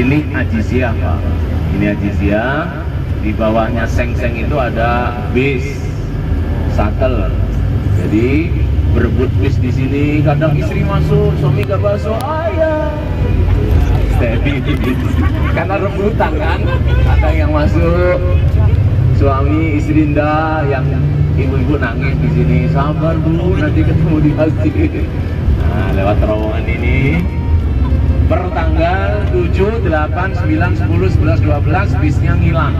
Ini Ajizia Pak. Ini Ajizia. Di bawahnya seng-seng itu ada bis shuttle. Jadi berebut bis di sini. Kadang istri masuk, suami gak masuk, ayah. Steady. Karena rebutan kan. Ada yang masuk, suami istri ndak, yang ibu-ibu nangis di sini. Sabar Bu, nanti ketemu di masjid. Nah, lewat terowongan ini. Per tanggal 7, 8, 9, 10, 11, 12 bisnya ngilang.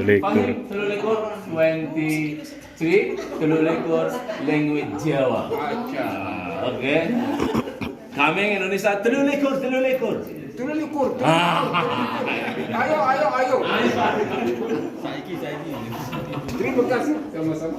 Telulekur 23 telulekur language Jawa. Oke. Kami Indonesia telulekur. Ayo. Saiki. Terima kasih sama-sama.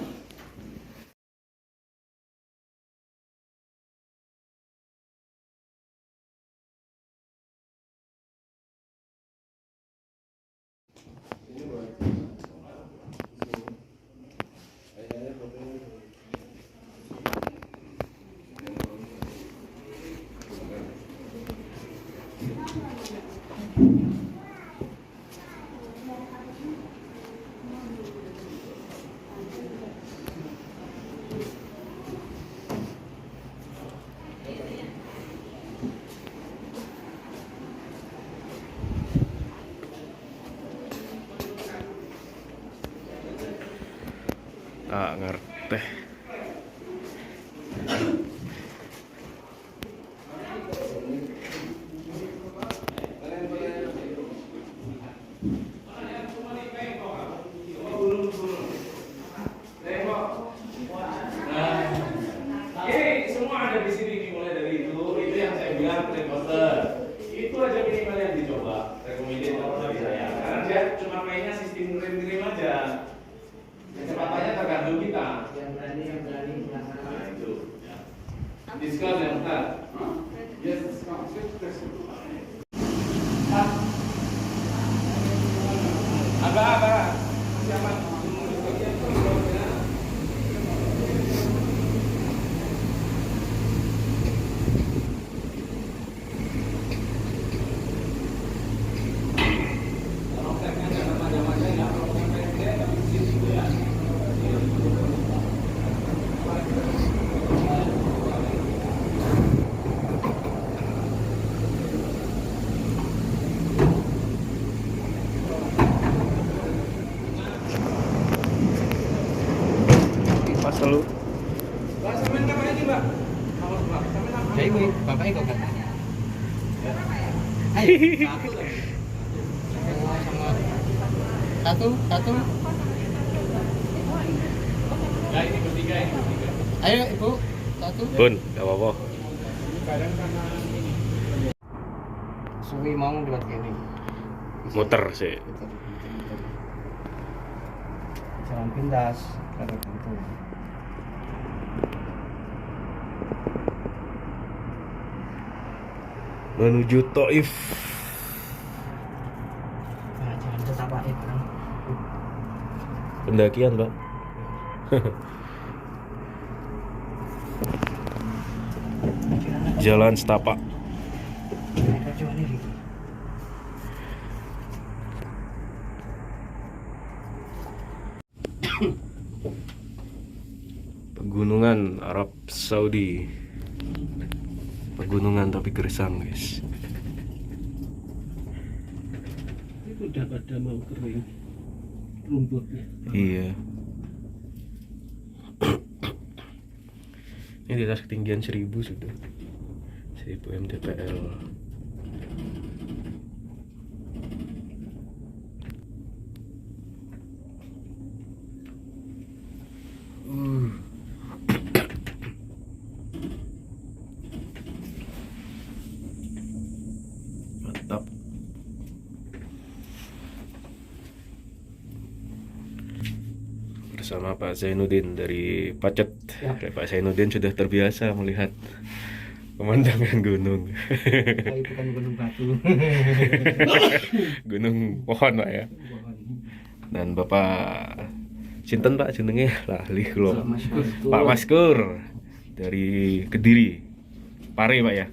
Tak ngerti. Ini semua ada di sini, mulai dari itu yang saya bilang reporter. Itu aja minimal yang dicoba. Rekomendasi dari saya. Karena dia cuma mainnya sistem ngirim aja. Kecepatannya tergantung kita. Yang berani. Nah, itu. Diskon yang besar. Yes, diskon. Apa? Siapa? Dulu. Mbak, sampean kapan ini, Mbak? Ya ibu, bapaknya kok kan? Ayo, satu. Ya, ini bertiga. Ayo ibu, satu. Bun, gak apa-apa. Suwi mau lewat ini. Muter sih. Jalan pintas kereta gantung. Menuju Taif. Nah, jalan ke Tabaib kan. Pendakian, Pak. Jalan setapak. Pegunungan Arab Saudi. Pegunungan tapi gersang, guys. Itu udah pada mau kering rumputnya. Iya. Ini di atas ketinggian 1000 sudah. 1000 mdpl. Mantap. Bersama Pak Zainuddin dari Pacet. Ya. Pak Zainuddin sudah terbiasa melihat pemandangan gunung. Tapi bukan gunung batu. Gunung pohon, Pak ya. Dan Bapak sinten Pak jenenge lali kula. Pak Maskur dari Kediri. Pare Pak ya.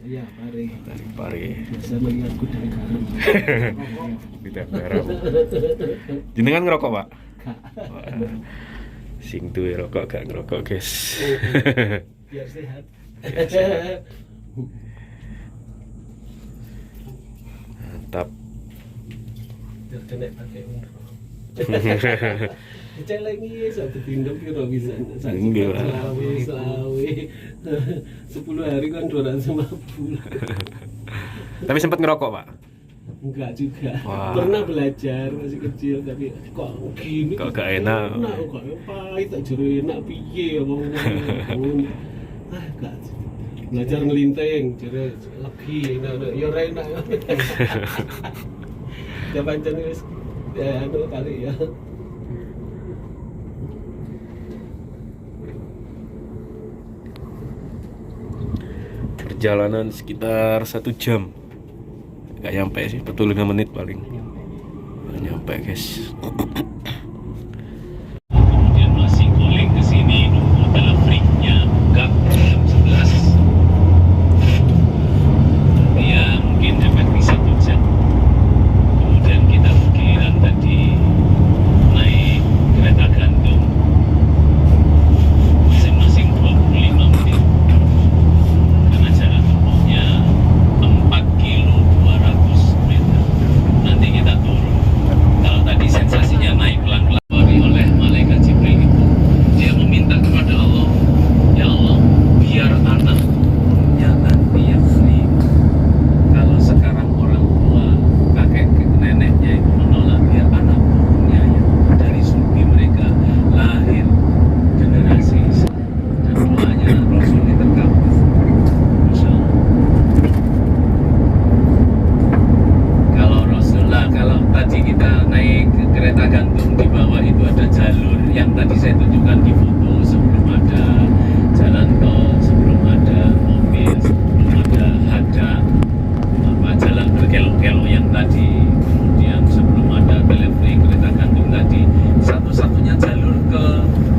Iya, Pare. Dari Pare. Biasa melihat kuda garam. Kita garam. Jenengan ngerokok, Pak? Kak. Wah, sing duwe rokok gak ngerokok, guys. Biar sehat. Biar sehat. Mantap. Biar kena pakai umroh. Celengi satu tindok kira bisa Enggak lah. selawe 10 hari kan 250. Tapi sempat ngerokok, Pak? Enggak juga. Wah. Pernah belajar masih kecil tapi kok gini. Kok gak enak? Kok pahit tak jero enak piye ngomong. Gak. Belajar ngelinting jero legi enak ya ora enak. Ya pancen wis ya anu kali ya. Perjalanan sekitar 1 jam. Gak nyampe sih, 45 menit paling. Gak nyampe, guys. Kemudian masih calling ke sini, nunggu telepriknya buka jam 11. Ya mungkin efek bisa hujan. Kemudian kita perkiraan tadi naik kereta gantung masing-masing 25 menit karena jarak tempuhnya 4 kilo 200 meter. Nanti kita turun. Kalau tadi sensasinya naik pelan-pelan oleh malaikat Jibril itu, dia meminta kepada Allah, ya Allah, biar anaknya nanti yang beli. Kalau sekarang orang tua, kakek neneknya itu menolak, biar anak turunnya yang dari sulbi mereka lahir generasi. Dan doanya Rasul ini terkabul. Masya Allah. Kalau Rasulullah, kalau tadi kita naik ke kereta gantung, di bawah itu ada jalur yang tadi saya tunjukkan di foto, sebelum ada jalan tol, sebelum ada mobil, sebelum ada jalan berkelok-kelok yang tadi, kemudian sebelum ada telephone kereta gantung tadi, satu-satunya jalur ke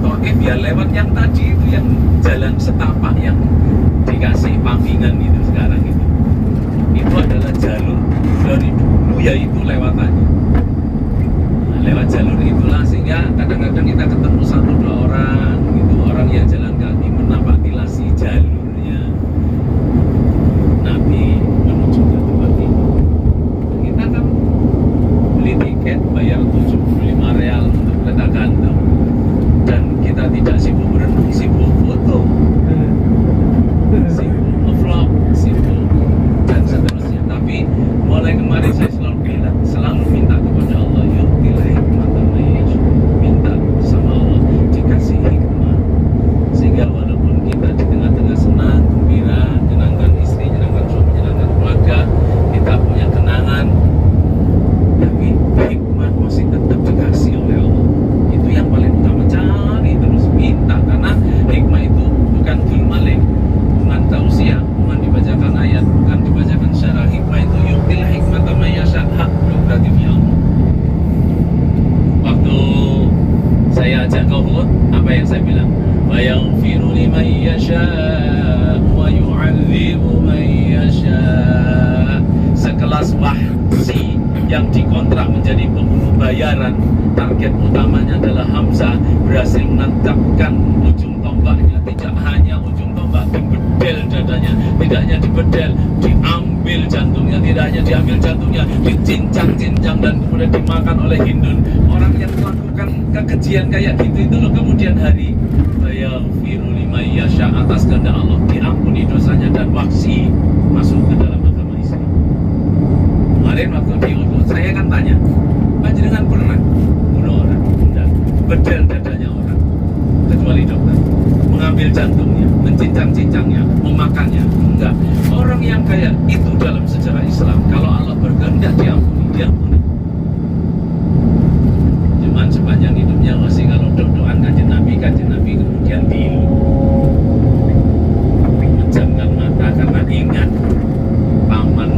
Taif ya lewat yang tadi itu, yang jalan setapak yang dikasih pampingan itu sekarang itu adalah jalur dari dulu, yaitu lewatannya. Nah, lewat jalur itulah sehingga kadang-kadang kita ketemu 1-2 orang gitu, orang yang jalan kaki menapaktilasi jalurnya Nabi menuju ke tempat itu. Kita kan beli tiket bayar 75 real untuk kereta gantung, dan kita tidak sibuk berenang, sibuk foto, sibuk ngevlog, sibuk dan seterusnya. Tapi mulai kemarin saya selalu minta kepada Allah, ya minta sama Allah, apa yang saya bilang? Wa yaghfiru liman yasha wa yu'adzibu man yasha. Sekelas Wahsy yang dikontrak menjadi pembunuh bayaran, target utamanya adalah Hamzah, berhasil menancapkan ujung tombaknya. Tidak hanya ujung tombak, dibedel dadanya, tidak hanya dibedel, diambil jantungnya, tidak hanya diambil jantungnya, dicincang-cincang dan kemudian dimakan oleh Hindun. Orang yang melakukan kekejian kayak gitu itu loh kemudian hari yaghfiru liman yasha, atas kehendak Allah diampuni dosanya dan Wahsy masuk ke dalam agama Islam. Kemarin waktu di Uhud saya kan tanya, panjenengan pernah bunuh orang? Enggak. Bedel dadanya orang kecuali dokter, mengambil jantungnya, mencincang-cincangnya, memakannya? Enggak. Orang yang kayak itu dalam sejarah Islam, kalau Allah berkehendak diampuni, diampuni. Cuman sepanjang hidupnya masih kalau doa-doaan kanjeng Nabi kemudian menjamkan mata karena ingat paman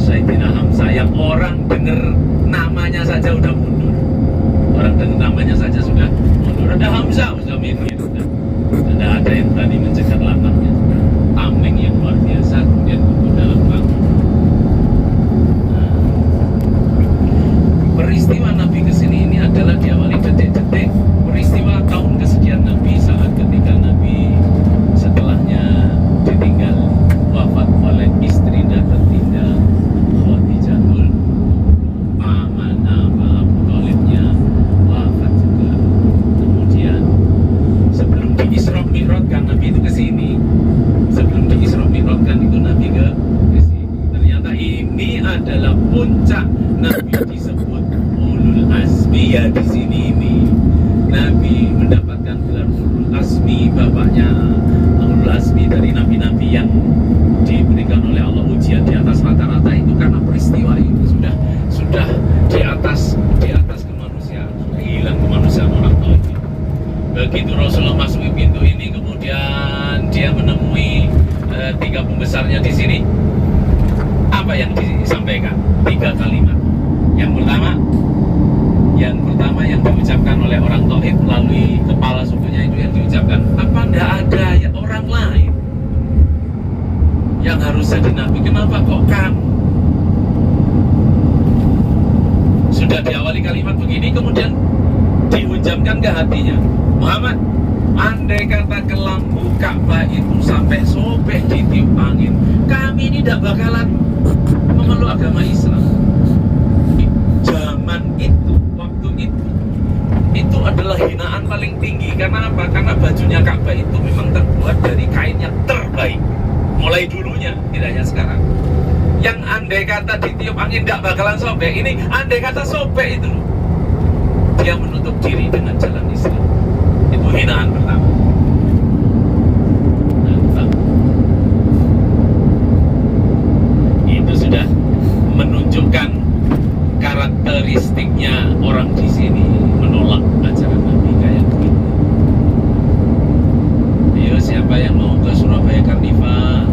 Sayyidina Hamzah yang orang dengar namanya saja udah mundur. Orang dengar namanya saja sudah mundur. Ada Hamzah, sudah minggir. Tidak ada yang berani mencegat langkahnya. Tameng yang luar biasa kemudian gugur dalam perang. Peristiwa Nabi kesini ini adalah diawali detik-detik peristiwa tahun kesekian Nabi, saat ketika Nabi setelahnya ditinggal wafat oleh istri dan tertinggal Khadijatul Amanah, Abu Thalibnya wafat juga. Kemudian sebelum di Isra Mi'rajkan Nabi itu kesini, sebelum di Isra Mi'rajkan itu Nabi ke sini. Ternyata ini adalah puncak Nabi disebut Ulul Azmi ya di sini ini. Nabi mendapatkan gelar Ulul Azmi, bapaknya Ulul Azmi dari nabi-nabi yang diberikan oleh Allah ujian di atas rata-rata itu karena peristiwa itu sudah di atas kemanusiaan, hilang kemanusiaan orang tua itu. Begitu Rasulullah masuk pintu ini, kemudian dia menemui tiga pembesarnya di sini. Apa yang disampaikan? 3 kalimat. Yang pertama yang diucapkan oleh orang Taif melalui kepala sukunya itu yang diucapkan, apa tidak ada ya orang lain yang harus jadi nabi? Kenapa kok kamu? Sudah diawali kalimat begini, kemudian dihujamkan ke hatinya, Muhammad, andai kata ke lampu Ka'bah itu sampai sobek ditiup angin, kami ini tidak bakalan memeluk agama Islam. Zaman itu, waktu itu adalah hinaan paling tinggi. Karena apa? Karena bajunya Ka'bah itu memang terbuat dari kain yang terbaik. Mulai dulunya, tidak hanya sekarang. Yang andai kata ditiup angin tidak bakalan sobek, ini andai kata sobek itu, dia menutup diri dengan jalan Islam. Itu hinaan pertama. Itu sudah menunjukkan karakteristiknya orang di sini menolak ajaran Nabi kayak begini. Ayo, siapa yang mau ke Surabaya Carnival?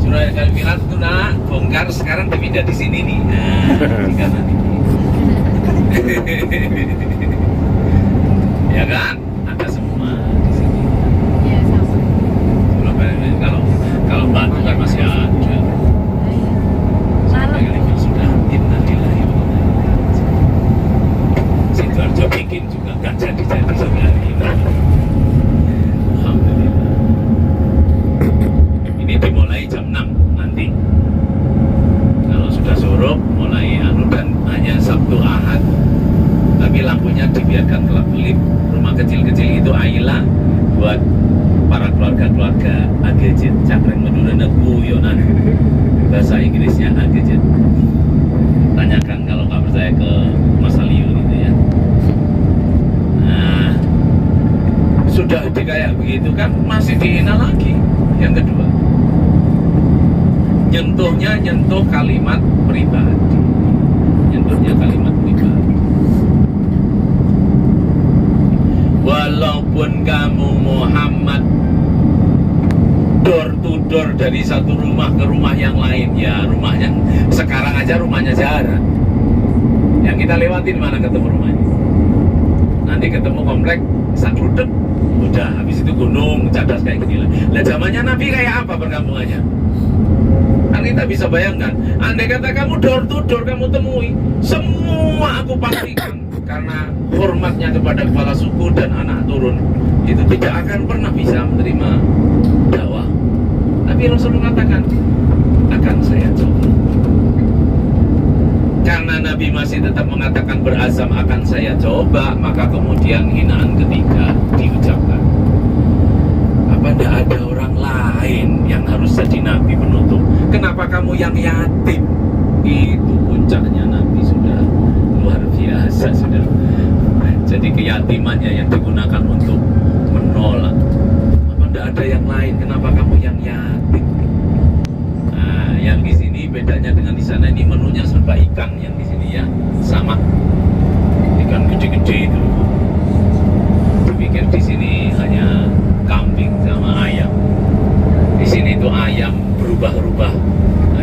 Surabaya Carnival itu nak bongkar, sekarang dipindah di sini nih. Nah, di kanan ini. Ya kan? Ada semua di sini. Iya, sama. Surabaya ini kalau Batu kan masih ada. Sudah innalillahi wa inna ilaihi raji'un. Sidoarjo bikin juga nggak jadi sampai hari ini. Alhamdulillah. Ini dimulai jam 6 nanti. Kalau sudah surup mulai dan hanya Sabtu Ahad. Tapi lampunya dibiarkan kelap-kelip. Rumah kecil-kecil itu Aila buat para keluarga-keluarga agejet cakreng medurana guyonan. Bahasa Inggrisnya agejet. Tanyakan kalau nggak percaya ke Mas Aliu gitu ya. Nah, sudah di kayak begitu kan masih dihina lagi. Yang kedua, nyentuh kalimat pribadi. Nyentuhnya kalimat pribadi. Walaupun kamu Muhammad door to door dari satu rumah ke rumah yang lain, ya rumahnya sekarang aja rumahnya Zahra. Yang kita lewati di mana ketemu rumahnya? nanti ketemu komplek sakludep, udah habis itu gunung cadas kayak gini lah. Lah zamannya Nabi kayak apa perkampungannya? Kan kita bisa bayangkan, andai kata kamu door to door kamu temui, semua aku pastikan karena hormatnya kepada kepala suku dan anak turun itu tidak akan pernah bisa menerima dakwah. Tapi Rasul mengatakan akan saya coba. Karena Nabi masih tetap mengatakan berazam akan saya coba, maka kemudian hinaan ketiga diucapkan. Apa tidak ada orang lain yang harus jadi Nabi penutup? Kenapa kamu yang yatim? Itu puncaknya Nabi sudah luar biasa sudah. Jadi keyatimannya yang digunakan untuk menolak. Apa tidak ada yang lain? Kenapa kamu yang yatim? Nah, yang di sini bedanya dengan di sana, ini menunya serba ikan, yang di sini ya sama ikan gede-gede itu. Dipikir di sini hanya kambing sama ayam. Di sini itu ayam berubah-ubah,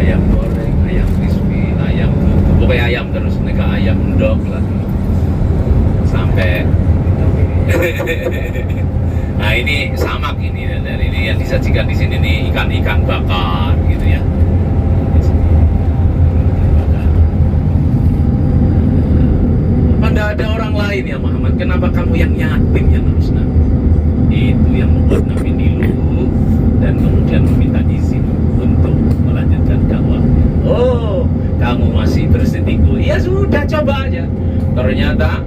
ayam goreng, ayam crispy, ayam pokoknya ayam terus, mereka ayam endog lah sampai. Nah ini samak ini, dan ini yang disajikan di sini nih ikan-ikan bakar gitu ya. Apa tidak ada orang lain ya Muhammad? Kenapa kamu yang yatim yang harus Nabi? Itu yang membuat Nabi nilu dan kemudian meminta izin untuk melanjutkan dakwah. Oh, kamu masih bersetingguh? Ya sudah, coba aja. Ternyata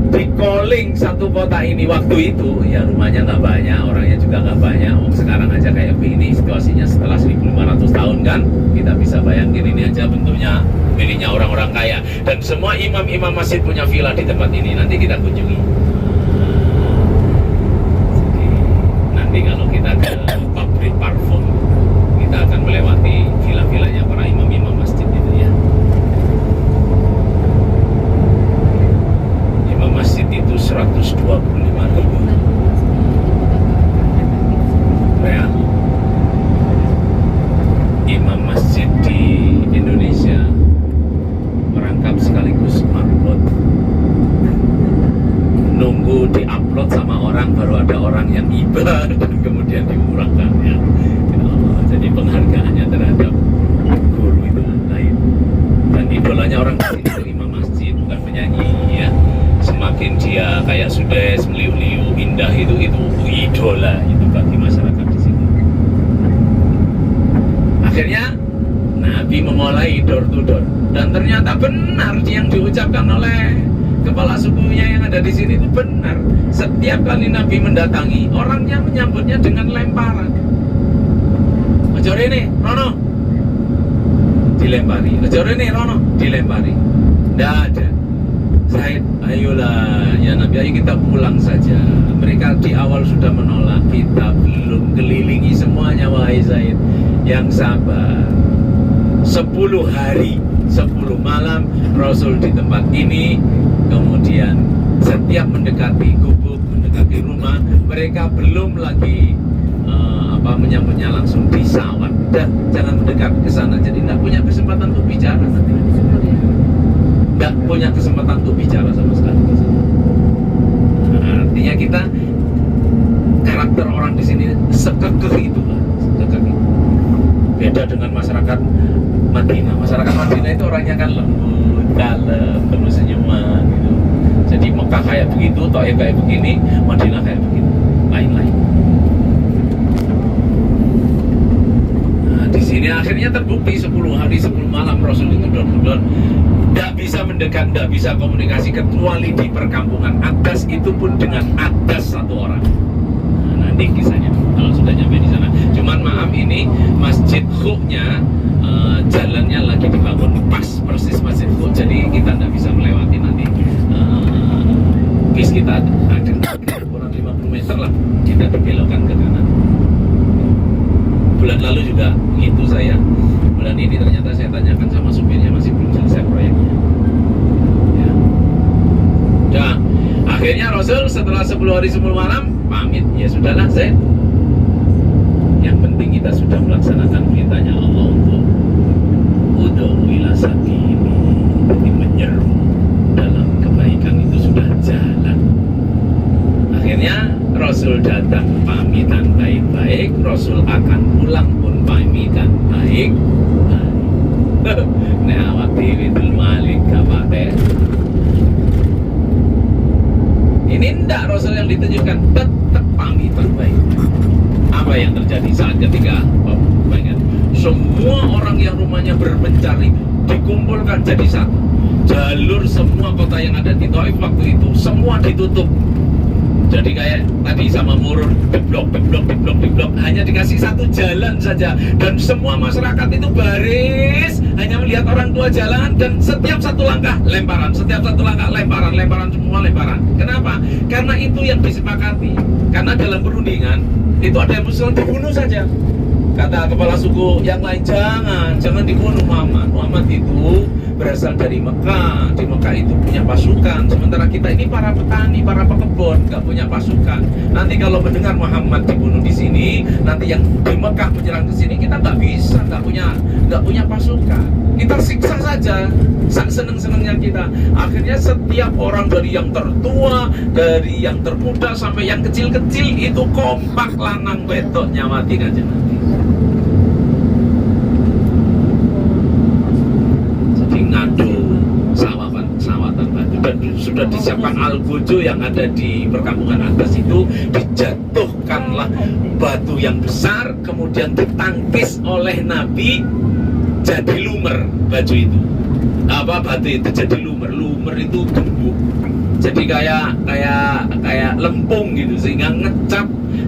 di calling satu kota ini waktu itu ya rumahnya nggak banyak, orangnya juga nggak banyak. Sekarang aja kayak begini situasinya setelah 1500 tahun kan, kita bisa bayangin ini aja bentuknya miliknya orang-orang kaya, dan semua imam-imam masjid punya villa di tempat ini. Nanti kita kunjungi. Jadi, nanti kalau kita ke pabrik parfum, kita akan melewati villa-villanya para imam-imam masjid itu ya. Masjid itu 125.000 real. Imam masjid di Indonesia merangkap sekaligus upload, nunggu di-upload sama orang, baru ada orang yang ibadah dan kemudian diumrahkan ya. Jadi penghargaannya terhadap guru itu lain. Dan idolanya orang di sini imam masjid, bukan penyanyi ya. Semakin dia kayak sudah meliu-liu indah itu idola itu bagi masyarakat di sini. Akhirnya Nabi memulai door to door, dan ternyata benar yang diucapkan oleh kepala sukunya yang ada di sini itu benar. Setiap kali Nabi mendatangi, orangnya menyambutnya dengan lemparan. Ojo ini, Rono, dilempari. Ojo ini, Rono, dilempari. Tidak ada. Zaid, ayolah ya Nabi, ayo kita pulang saja. Mereka di awal sudah menolak, kita belum kelilingi semuanya wahai Zaid. Yang sabar. 10 hari, 10 malam Rasul di tempat ini. Kemudian setiap mendekati gubuk, mendekati rumah, mereka belum lagi menyambutnya langsung disawat. Dan jangan mendekat ke sana. Jadi tidak punya kesempatan untuk bicara nanti. Tidak punya kesempatan untuk bicara sama sekali. Nah, artinya kita karakter orang di sini sekekeh itu lah, sekekeh itu. Beda dengan masyarakat Madinah. Masyarakat Madinah itu orangnya kan lembut, kalem, penuh senyuman gitu. Jadi Mekah kayak begitu, Thaif kayak begini, Madinah kayak begitu, lain-lain. Nah, di sini akhirnya terbukti 10 hari 10 malam Rasul itu don-don. Tidak bisa mendekat, tidak bisa komunikasi kecuali di perkampungan. Adas itu pun dengan adas satu orang. Nah, nanti kisahnya kalau sudah nyampe di sana. Cuman maaf, ini Masjid Khuk-nya jalannya lagi dibangun pas persis Masjid Khuk, jadi kita tidak bisa melewati nanti. Bis kita ada kurang 50 meter lah, kita dibelokkan ke kanan. Bulan lalu juga begitu saya. Bulan ini ternyata saya tanyakan sama supirnya, masih belum selesai proyeknya ya. Dan akhirnya Rasul setelah 10 hari 10 malam pamit, ya sudahlah Zaid, yang penting kita sudah melaksanakan perintahnya Allah untuk ud'u ila sabili, jadi menyeru dalam kebaikan itu sudah jalan. Rasul akan pulang pun pamitan baik. Nek awak dhewe Malik kabeh. Ini ndak Rasul yang ditunjukkan, tetap pamitan baik. Apa yang terjadi saat ketika banyak semua orang yang rumahnya berpencar itu dikumpulkan jadi satu. Jalur semua kota yang ada di Taif waktu itu semua ditutup. Jadi kayak tadi sama Murun, deblok, hanya dikasih satu jalan saja dan semua masyarakat itu baris hanya melihat orang tua jalan dan setiap satu langkah lemparan, lemparan semua lemparan. Kenapa? Karena itu yang disepakati. Karena dalam perundingan itu ada yang Muslim dibunuh saja. Kata kepala suku yang lain, jangan dibunuh Muhammad. Muhammad itu berasal dari Mekah. Di Mekah itu punya pasukan. Sementara kita ini para petani, para pekebun, nggak punya pasukan. Nanti kalau mendengar Muhammad dibunuh di sini, nanti yang di Mekah menyerang ke sini, kita nggak bisa, nggak punya pasukan. Kita siksa saja, seneng-senengnya kita. Akhirnya setiap orang dari yang tertua, dari yang termuda sampai yang kecil-kecil itu kompak lanang wedoknya mati kan nanti. Sawatan batu dan sudah disiapkan algojo yang ada di perkampungan atas itu, dijatuhkanlah batu yang besar kemudian ditangkis oleh Nabi jadi lumer batu itu. Batu itu jadi lumer itu gembuk. Jadi kayak lempung gitu sehingga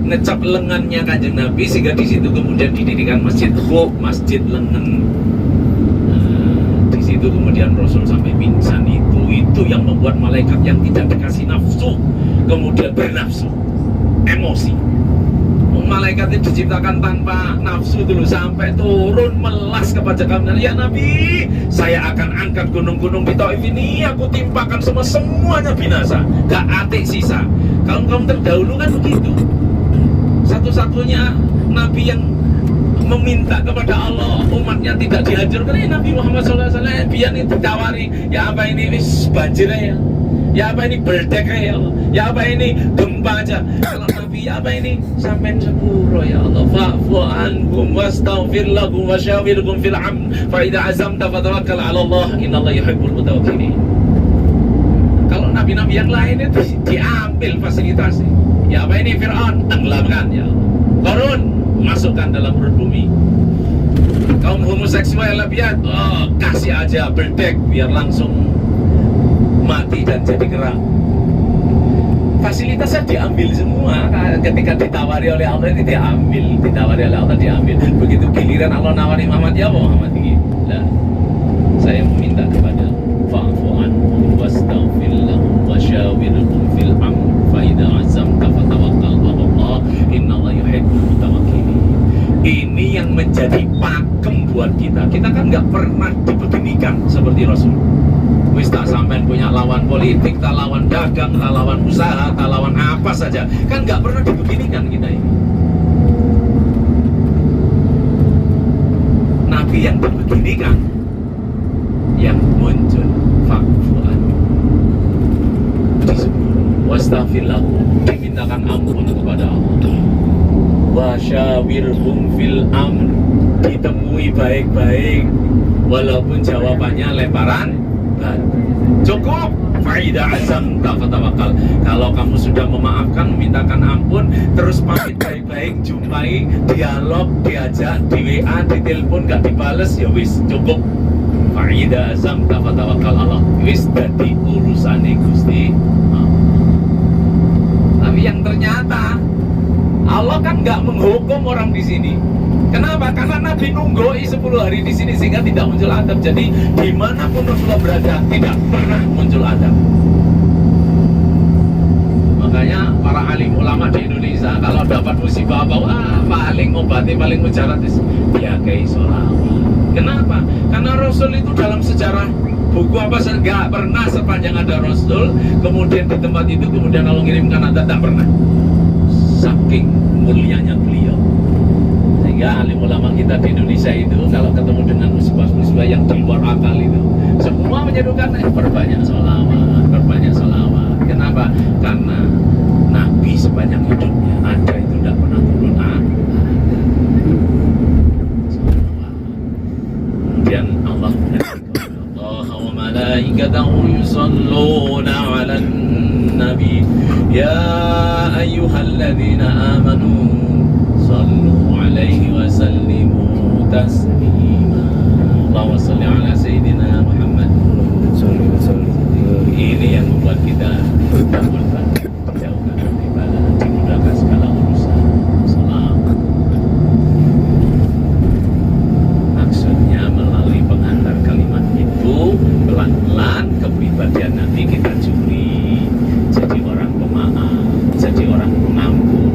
ngecap lengannya Kanjeng Nabi sehingga di situ kemudian didirikan masjid Khuf, masjid lengan. Itu kemudian Rasul sampai pingsan itu yang membuat malaikat yang tidak dikasih nafsu kemudian bernafsu, emosi. Malaikat itu diciptakan tanpa nafsu dulu sampai turun melas kepada kami. Ya Nabi, saya akan angkat gunung-gunung di Taif ini, aku timpakan semuanya binasa, gak atik sisa. Kaum terdahulu kan begitu. Satu-satunya Nabi yang meminta kepada Allah umatnya tidak dihancurkan. Nabi Muhammad SAW biar itu ditawari, ya apa ini wis banjir ya apa ini berdek ya apa ini gempa aja. Kalau Nabi ya apa ini sampai sepuro ya Allah fa'fu anhum wastaghfir lahum wasyawirhum fil amr fa idza azamta fatawakkal 'ala Allah innallaha yuhibbul mutawakkilin. Kalau nabi-nabi yang lain itu diambil fasilitasnya. Ya apa ini Fir'aun tenggelamkan ya Allah. Qarun masukkan dalam perut bumi. Kaum homoseksual lihat, kasih aja berdek biar langsung mati dan jadi kera. Fasilitasnya diambil semua. Ketika ditawari oleh Allah itu diambil. Begitu giliran Allah nawari Muhammad, ya Muhammad ini. Nah, saya meminta kepada fa'fu anhum wastaghfir lahum wasyawirhum fil amr fa idza azamta fatawakkal 'ala Allah innallaha yuhibbul mutawakkilin. Ini yang menjadi pakem buat kita. Kita kan nggak pernah dibeginikan seperti Rasul. Wis tak sampai punya lawan politik, tak lawan dagang, tak lawan usaha, tak lawan apa saja. Kan nggak pernah dibeginikan kita ini. Nabi yang dibeginikan, yang muncul fakfuan disebut wastaghfirlahu, dimintakan ampun kepada Allah. Wasyawirhum fil amr, ditemui baik-baik walaupun jawabannya lemparan batu. Cukup faida azam tafatawakkal. Kalau kamu sudah memaafkan, memintakan ampun, terus pamit baik-baik, jumpai, dialog, diajak, di WA, di telepon gak dibales, ya wis cukup. Faida azam tafatawakkal Allah. Wis dadi urusane Gusti. Tapi yang ternyata Allah kan nggak menghukum orang di sini. Kenapa? Karena Nabi nunggoi 10 hari di sini sehingga tidak muncul adab. Jadi dimanapun Rasulullah berada tidak pernah muncul adab. Makanya para alim ulama di Indonesia kalau dapat musibah apa, paling ngobati, paling mujarab ya kayak sholawat. Kenapa? Karena Rasul itu dalam sejarah buku apa nggak pernah sepanjang ada Rasul kemudian di tempat itu kemudian Allah ngirimkan adab, tak pernah. Saking mulianya beliau sehingga alim ulama kita di Indonesia itu kalau ketemu dengan musibah-musibah yang di luar akal itu semua menyerukan perbanyak sholawat. Kenapa? Karena Nabi sepanjang hidupnya ada itu tidak pernah turun adab. Ya ayyuhalladzina amanu sallu alaihi wa sallimu taslima. Allahumma salli ala sayyidina Muhammad. Ini yang membuat kita bertambah jauhkan dari bala, dimudahkan segala urusan. Salam. Maksudnya melalui pengantar kalimat itu pelan-pelan kepribadian nanti kita curi. Jadi orang pemaaf, jadi orang pengampu,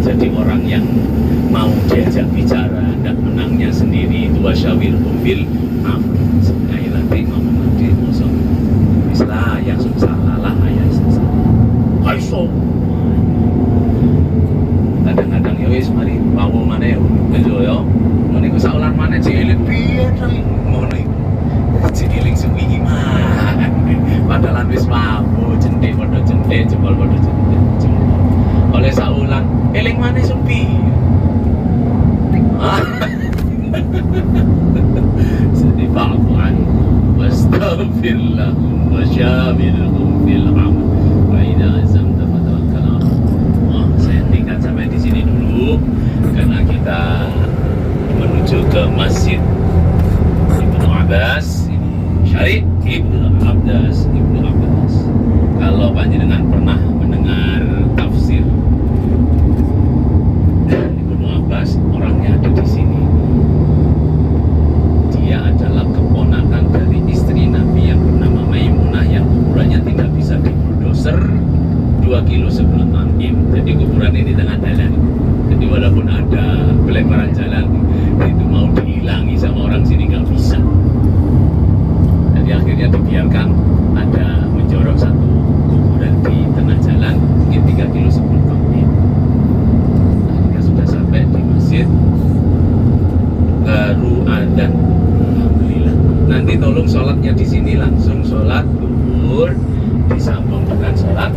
jadi orang yang mau diajak bicara, tidak menangnya sendiri. Itu wasyawirhum bil amr. Sekali lagi ngomong nanti musuh. Islah yang salah lah ayah salah. Kaiso. Kadang-kadang ya wis mari mau mana ya, betul ya. Mana ku saulan mana cilik piye tali ngono iku. Cilik suwi gimana? Padahal wis mampu cendek padha cendek, jempol padha cendek. Oleh saulan eling mana supi. Jadi fa'fu'an wastaghfir lahum wa syawirhum fil amr wa idza azamta fatawakkal 'ala Allah. Saya tinggal sampai di sini dulu karena kita menuju ke Masjid Ibnu Abbas. Syarif Ibnu Abbas. Kalau panjenengan pernah mendengar tafsir Ibnu Abbas, orangnya ada di sini. Dia adalah keponakan dari istri Nabi yang bernama Maimunah yang kuburannya tidak bisa dibuldoser 2 kilo sebelum Taim. Jadi kuburan ini di tengah jalan. Jadi walaupun ada pelebaran jalan, itu mau dihilangi sama orang sini nggak bisa. Jadi akhirnya dibiarkan ada menjorok satu kuburan di tengah jalan mungkin 3 kilo sebelum Taim. Akhirnya sudah sampai di masjid, baru adzan. Alhamdulillah. Nanti tolong sholatnya di sini langsung sholat zuhur, disambung dengan sholat